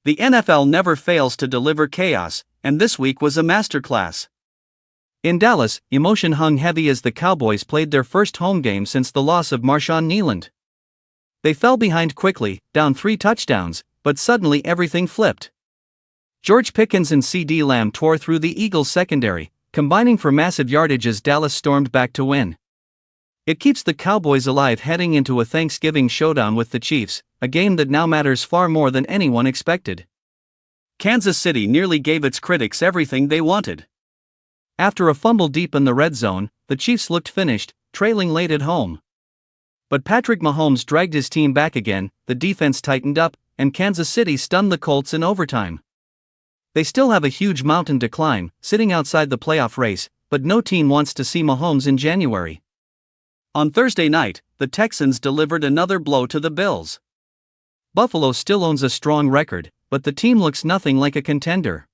The NFL never fails to deliver chaos, and this week was a masterclass. In Dallas, emotion hung heavy as the Cowboys played their first home game since the loss of Marshawn Kneeland. They fell behind quickly, down 3 touchdowns, but suddenly everything flipped. George Pickens and CeeDee Lamb tore through the Eagles' secondary, combining for massive yardage as Dallas stormed back to win. It keeps the Cowboys alive heading into a Thanksgiving showdown with the Chiefs, a game that now matters far more than anyone expected. Kansas City nearly gave its critics everything they wanted. After a fumble deep in the red zone, the Chiefs looked finished, trailing late at home. But Patrick Mahomes dragged his team back again, the defense tightened up, and Kansas City stunned the Colts in overtime. They still have a huge mountain to climb, sitting outside the playoff race, but no team wants to see Mahomes in January. On Thursday night, the Texans delivered another blow to the Bills. Buffalo still owns a strong record, but the team looks nothing like a contender.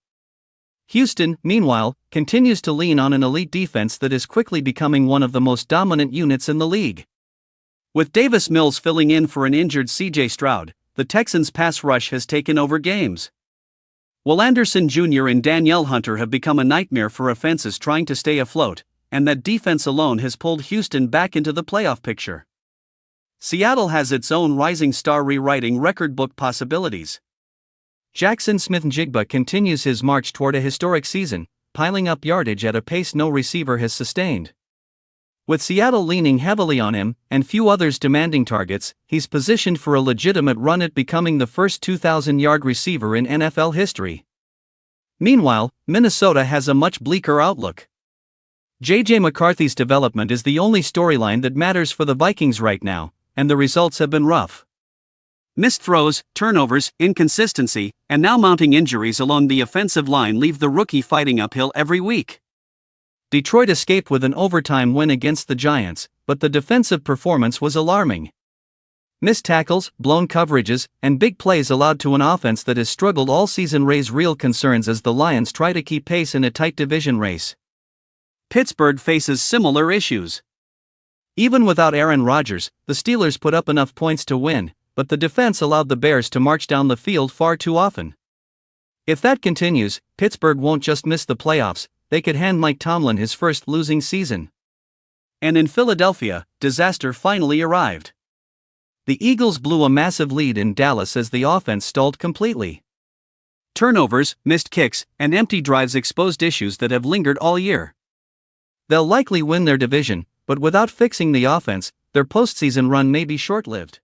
Houston, meanwhile, continues to lean on an elite defense that is quickly becoming one of the most dominant units in the league. With Davis Mills filling in for an injured C.J. Stroud, the Texans' pass rush has taken over games. Will Anderson Jr. and Danielle Hunter have become a nightmare for offenses trying to stay afloat, and that defense alone has pulled Houston back into the playoff picture. Seattle has its own rising star rewriting record book possibilities. Jackson Smith-Njigba continues his march toward a historic season, piling up yardage at a pace no receiver has sustained. With Seattle leaning heavily on him, and few others demanding targets, he's positioned for a legitimate run at becoming the first 2,000-yard receiver in NFL history. Meanwhile, Minnesota has a much bleaker outlook. J.J. McCarthy's development is the only storyline that matters for the Vikings right now, and the results have been rough. Missed throws, turnovers, inconsistency, and now mounting injuries along the offensive line leave the rookie fighting uphill every week. Detroit escaped with an overtime win against the Giants, but the defensive performance was alarming. Missed tackles, blown coverages, and big plays allowed to an offense that has struggled all season raise real concerns as the Lions try to keep pace in a tight division race. Pittsburgh faces similar issues. Even without Aaron Rodgers, the Steelers put up enough points to win, but the defense allowed the Bears to march down the field far too often. If that continues, Pittsburgh won't just miss the playoffs, they could hand Mike Tomlin his first losing season. And in Philadelphia, disaster finally arrived. The Eagles blew a massive lead in Dallas as the offense stalled completely. Turnovers, missed kicks, and empty drives exposed issues that have lingered all year. They'll likely win their division, but without fixing the offense, their postseason run may be short-lived.